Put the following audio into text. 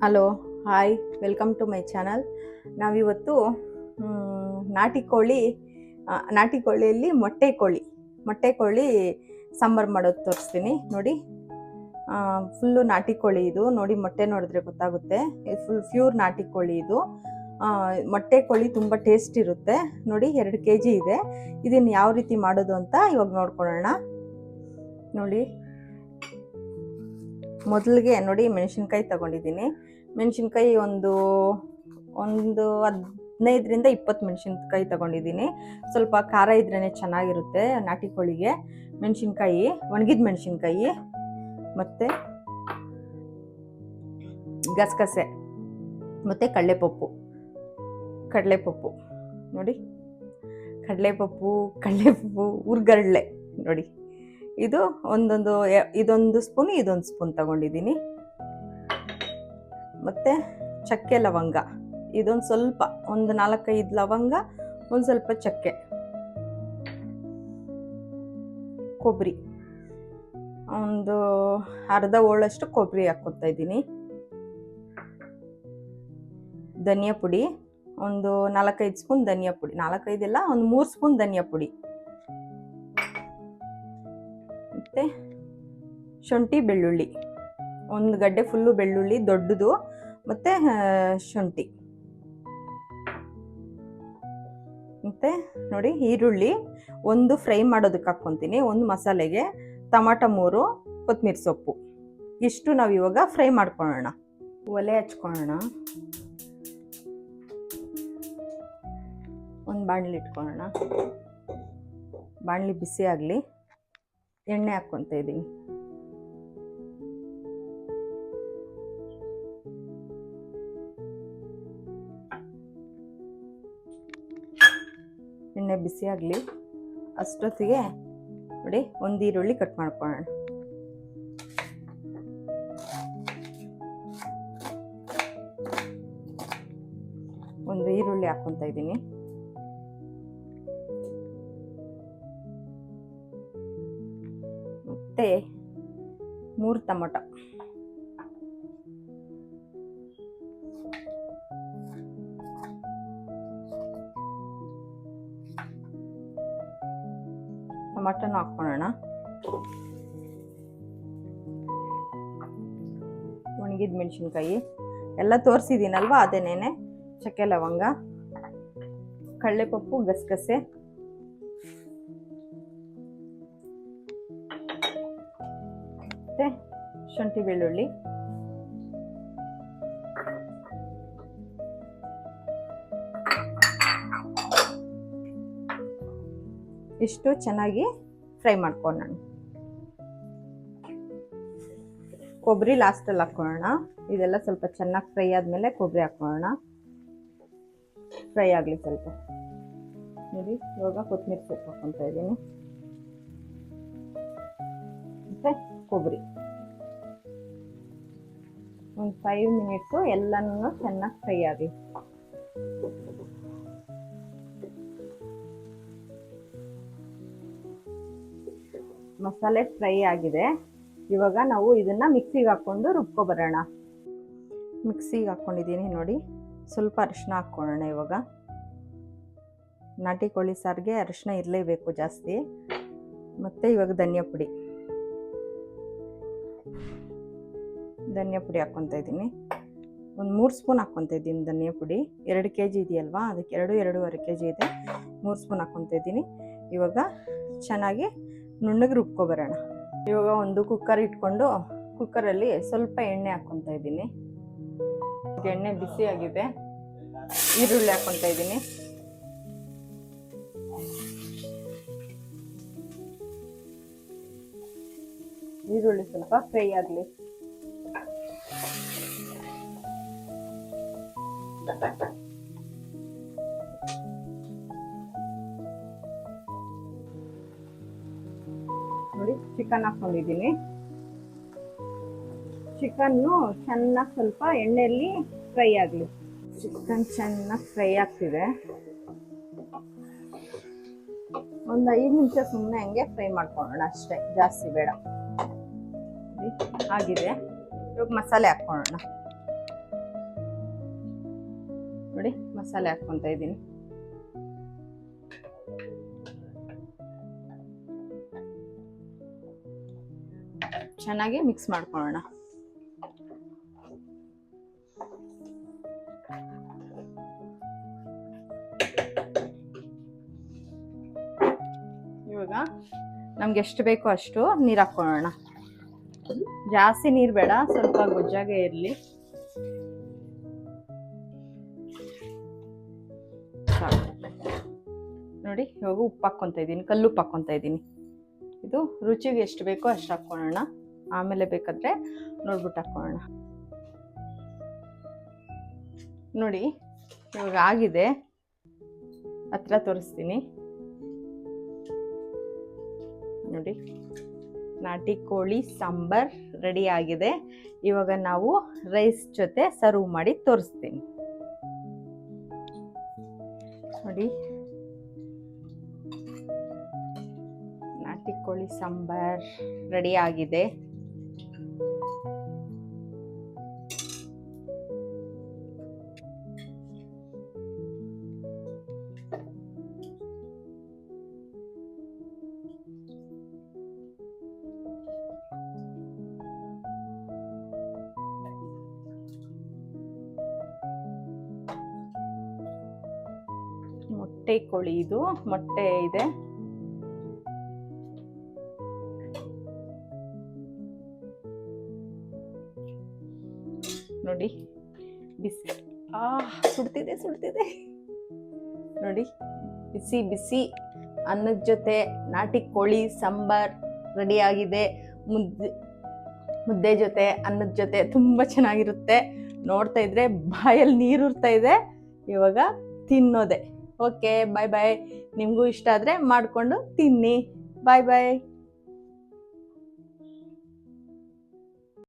Hello, hi, welcome to my channel. ನಾವಿವತ್ತು ನಾಟಿ ಕೋಳಿಯಲ್ಲಿ ಮೊಟ್ಟೆ ಕೋಳಿ ಸಾಂಬಾರು ಮಾಡೋದು ತೋರಿಸ್ತೀನಿ ನೋಡಿ. ಫುಲ್ಲು ನಾಟಿ ಕೋಳಿ ಇದು ನೋಡಿ, ಮೊಟ್ಟೆ ನೋಡಿದ್ರೆ ಗೊತ್ತಾಗುತ್ತೆ. ಇದು ಫುಲ್ ಪ್ಯೂರ್ ನಾಟಿ ಕೋಳಿ ಇದು. ಮೊಟ್ಟೆ ಕೋಳಿ ತುಂಬ ಟೇಸ್ಟ್ ಇರುತ್ತೆ ನೋಡಿ. 2 kg ಇದೆ. ಇದನ್ನು ಯಾವ ರೀತಿ ಮಾಡೋದು ಅಂತ ಇವಾಗ ನೋಡ್ಕೊಳ್ಳೋಣ ನೋಡಿ. ಮೊದಲಿಗೆ ನೋಡಿ, ಮೆಣಸಿನ್ಕಾಯಿ ತಗೊಂಡಿದ್ದೀನಿ. ಮೆಣಸಿನ್ಕಾಯಿ ಒಂದು 15ರಿಂದ 20 ಮೆಣಸಿನ್ಕಾಯಿ ತಗೊಂಡಿದ್ದೀನಿ. ಸ್ವಲ್ಪ ಖಾರ ಇದ್ರೇ ಚೆನ್ನಾಗಿರುತ್ತೆ ನಾಟಿ ಕೋಳಿಗೆ. ಮೆಣಸಿನ್ಕಾಯಿ, ಒಣಗಿದ ಮೆಣಸಿನ್ಕಾಯಿ, ಮತ್ತು ಗಸಗಸೆ, ಮತ್ತು ಕಡಲೆಪಪ್ಪು ನೋಡಿ. ಕಡಲೆಪಪ್ಪು, ಹುರ್ಗಡ್ಲೆ ನೋಡಿ. ಇದೊಂದು ಸ್ಪೂನ್, ಇದೊಂದು ಸ್ಪೂನ್ ತಗೊಂಡಿದ್ದೀನಿ. ಮತ್ತು ಚಕ್ಕೆ ಲವಂಗ, ಇದೊಂದು ಸ್ವಲ್ಪ, ಒಂದು 4-5 ಲವಂಗ, ಒಂದು ಸ್ವಲ್ಪ ಚಕ್ಕೆ, ಕೊಬ್ಬರಿ, ಒಂದು ಅರ್ಧ ಹೋಳಷ್ಟು ಕೊಬ್ಬರಿ ಹಾಕ್ಕೊತಾ ಇದ್ದೀನಿ. ಧನಿಯಾ ಪುಡಿ ಒಂದು 4-5 ಸ್ಪೂನ್ ಧನಿಯಾ ಪುಡಿ, 4-5 ಎಲ್ಲ, ಒಂದು 3 ಸ್ಪೂನ್ ಧನಿಯಾ ಪುಡಿ. ಮತ್ತು ಶುಂಠಿ ಬೆಳ್ಳುಳ್ಳಿ, ಒಂದು ಗಡ್ಡೆ ಫುಲ್ಲು ಬೆಳ್ಳುಳ್ಳಿ ದೊಡ್ಡದು, ಮತ್ತು ಶುಂಠಿ. ಮತ್ತು ನೋಡಿ, ಈರುಳ್ಳಿ ಒಂದು ಫ್ರೈ ಮಾಡೋದಕ್ಕೆ ಹಾಕ್ಕೊತೀನಿ, ಒಂದು ಮಸಾಲೆಗೆ, ಟೊಮಾಟೊ 3, ಕೊತ್ತಂಬರಿ ಸೊಪ್ಪು. ಇಷ್ಟು ನಾವು ಇವಾಗ ಫ್ರೈ ಮಾಡ್ಕೊಳ್ಳೋಣ. ಒಲೆ ಹಚ್ಕೊಳ್ಳೋಣ. ಒಂದು ಬಾಣಲಿ ಇಟ್ಕೊಳ್ಳೋಣ. ಬಾಣಲಿ ಬಿಸಿ ಆಗಲಿ. ಎಣ್ಣೆ ಹಾಕ್ಕೊತಾ ಇದ್ದೀನಿ. ಎಣ್ಣೆ ಬಿಸಿ ಆಗಲಿ. ಅಷ್ಟೊತ್ತಿಗೆ ನೋಡಿ, ಒಂದು ಈರುಳ್ಳಿ ಕಟ್ ಮಾಡ್ಕೊಳ್ಳೋಣ. ಒಂದು ಈರುಳ್ಳಿ ಹಾಕ್ಕೊತಾ ಇದ್ದೀನಿ. ಮತ್ತೆ 3 ಟೊಮೊಟೊ, ಟೊಮೊಟೊನ ಹಾಕ್ಕೊಳ್ಳೋಣ. ಒಣಗಿದ ಮೆಣಸಿನ್ಕಾಯಿ ಎಲ್ಲ ತೋರಿಸಿದ್ದೀನಲ್ವ, ಅದೇನೇನೆ. ಚಕ್ಕೆ ಲವಂಗ, ಕಡಲೆಪಪ್ಪು, ಗಸಗಸೆ, ಮತ್ತೆ ಶುಂಠಿ ಬೆಳ್ಳುಳ್ಳಿ, ಇಷ್ಟು ಚೆನ್ನಾಗಿ ಫ್ರೈ ಮಾಡ್ಕೊಳ್ಳೋಣ. ಕೊಬ್ಬರಿ ಲಾಸ್ಟಲ್ಲಿ ಹಾಕ್ಕೊಳ್ಳೋಣ. ಇದೆಲ್ಲ ಸ್ವಲ್ಪ ಚೆನ್ನಾಗಿ ಫ್ರೈ ಆದಮೇಲೆ ಕೊಬ್ಬರಿ ಹಾಕ್ಕೊಳ್ಳೋಣ. ಫ್ರೈ ಆಗಲಿ ಸ್ವಲ್ಪ ನೋಡಿ. ಇವಾಗ ಕೊತ್ತಂಬರಿ ಸೊಪ್ಪು ಹಾಕ್ಕೊತಾ ಇದ್ದೀನಿ, ಮತ್ತು ಕೊಬ್ಬರಿ. ಒಂದು 5 ಮಿನಿಟ್ಸು ಎಲ್ಲನೂ ಚೆನ್ನಾಗಿ ಫ್ರೈ ಆಗಲಿ. ಮಸಾಲೆ ಫ್ರೈ ಆಗಿದೆ. ಇವಾಗ ನಾವು ಇದನ್ನ ಮಿಕ್ಸಿಗೆ ಹಾಕ್ಕೊಂಡು ರುಬ್ಕೊಬರೋಣ. ಮಿಕ್ಸಿಗೆ ಹಾಕ್ಕೊಂಡಿದ್ದೀನಿ ನೋಡಿ. ಸ್ವಲ್ಪ ಅರಿಶಿನ ಹಾಕ್ಕೊಳ್ಳೋಣ. ಇವಾಗ ನಾಟಿ ಕೋಳಿ ಸಾರಿಗೆ ಅರಿಶಿನ ಇರಲೇಬೇಕು ಜಾಸ್ತಿ. ಮತ್ತು ಇವಾಗ ಧನಿಯಾ ಪುಡಿ ಹಾಕ್ಕೊತಾ ಇದ್ದೀನಿ. ಒಂದು 3 ಸ್ಪೂನ್ ಹಾಕ್ಕೊತಾ ಇದ್ದೀನಿ ಧನಿಯಾ ಪುಡಿ. 2 kg ಇದೆಯಲ್ವಾ, ಅದಕ್ಕೆ 2-2.5 kg ಇದೆ. 3 ಸ್ಪೂನ್ ಹಾಕ್ಕೊತಾ ಇದ್ದೀನಿ. ಇವಾಗ ಚೆನ್ನಾಗಿ ನುಣ್ಣಗೆ ರುಬ್ಕೊಬರೋಣ. ಇವಾಗ ಒಂದು ಕುಕ್ಕರ್ ಇಟ್ಕೊಂಡು ಕುಕ್ಕರಲ್ಲಿ ಸ್ವಲ್ಪ ಎಣ್ಣೆ ಹಾಕ್ಕೊತಾ ಇದ್ದೀನಿ. ಎಣ್ಣೆ ಬಿಸಿ ಆಗಿದೆ. ಈರುಳ್ಳಿ ಹಾಕ್ಕೊತಾ ಇದ್ದೀನಿ. ಈರುಳ್ಳಿ ಸ್ವಲ್ಪ ಫ್ರೈ ಆಗಲಿ. ನೋಡಿ, ಚಿಕನ್ ಹಾಕ್ಕೊಂಡಿದ್ದೀನಿ. ಚಿಕನ್ನು ಚೆನ್ನಾಗಿ ಸ್ವಲ್ಪ ಎಣ್ಣೆಯಲ್ಲಿ ಫ್ರೈ ಆಗಲಿ. ಚಿಕನ್ ಚೆನ್ನಾಗಿ ಫ್ರೈ ಆಗ್ತಿದೆ. ಒಂದು 5 ನಿಮಿಷ ಸುಮ್ಮನೆ ಹಂಗೆ ಫ್ರೈ ಮಾಡ್ಕೊಳ್ಳೋಣ ಅಷ್ಟೇ, ಜಾಸ್ತಿ ಬೇಡ. ಆಗಿದೆ. ಇವಾಗ ಮಸಾಲೆ ಹಾಕ್ಕೊಳ್ಳೋಣ. ನೋಡಿ ಮಸಾಲೆ ಹಾಕ್ಕೊತಾ ಇದ್ದೀನಿ. ಚೆನ್ನಾಗಿ ಮಿಕ್ಸ್ ಮಾಡ್ಕೊಳ್ಳೋಣ. ಇವಾಗ ನಮ್ಗೆ ಎಷ್ಟು ಬೇಕೋ ಅಷ್ಟು ನೀರು ಹಾಕ್ಕೊಳ್ಳೋಣ. ಜಾಸ್ತಿ ನೀರು ಬೇಡ, ಸ್ವಲ್ಪ ಗೊಜ್ಜಾಗೆ ಇರಲಿ. ನೋಡಿ ಇವಾಗ ಉಪ್ಪು ಹಾಕ್ಕೊತಾ ಇದ್ದೀನಿ, ಕಲ್ಲುಪ್ಪು ಹಾಕ್ಕೊತಾ ಇದ್ದೀನಿ. ಇದು ರುಚಿಗೆ ಎಷ್ಟು ಬೇಕೋ ಅಷ್ಟು ಹಾಕ್ಕೊಳ್ಳೋಣ. ಆಮೇಲೆ ಬೇಕಾದ್ರೆ ನೋಡ್ಬಿಟ್ಟು ಹಾಕ್ಕೊಳ್ಳೋಣ. ನೋಡಿ ಇವಾಗ ಆಗಿದೆ, ಹತ್ರ ತೋರಿಸ್ತೀನಿ ನೋಡಿ. ನಾಟಿ ಕೋಳಿ ಸಾಂಬಾರ್ ರೆಡಿ ಆಗಿದೆ. ಇವಾಗ ನಾವು ರೈಸ್ ಜೊತೆ ಸರ್ವ್ ಮಾಡಿ ತೋರಿಸ್ತೀನಿ ನೋಡಿ. ನಾಟಿ ಕೋಳಿ ಸಾಂಬಾರ್ ರೆಡಿ ಆಗಿದೆ. ಮೊಟ್ಟೆ ಕೋಳಿ, ಇದು ಮೊಟ್ಟೆ ಇದೆ. ನೋಡಿ ಬಿಸಿ, ಸುಡ್ತಿದೆ ನೋಡಿ. ಬಿಸಿ ಬಿಸಿ ಅನ್ನದ ಜೊತೆ ನಾಟಿ ಕೋಳಿ ಸಾಂಬಾರ್ ರೆಡಿ ಆಗಿದೆ. ಮುದ್ದೆ ಜೊತೆ ಅನ್ನದ ಜೊತೆ ತುಂಬ ಚೆನ್ನಾಗಿರುತ್ತೆ. ನೋಡ್ತಾ ಇದ್ರೆ ಬಾಯಲ್ಲಿ ನೀರುರ್ತಾ ಇದೆ. ಇವಾಗ ತಿನ್ನೋದೆ. ಓಕೆ, ಬಾಯ್ ಬಾಯ್. ನಿಮಗೂ ಇಷ್ಟ ಆದರೆ ಮಾಡಿಕೊಂಡು ತಿನ್ನಿ. ಬಾಯ್ ಬಾಯ್.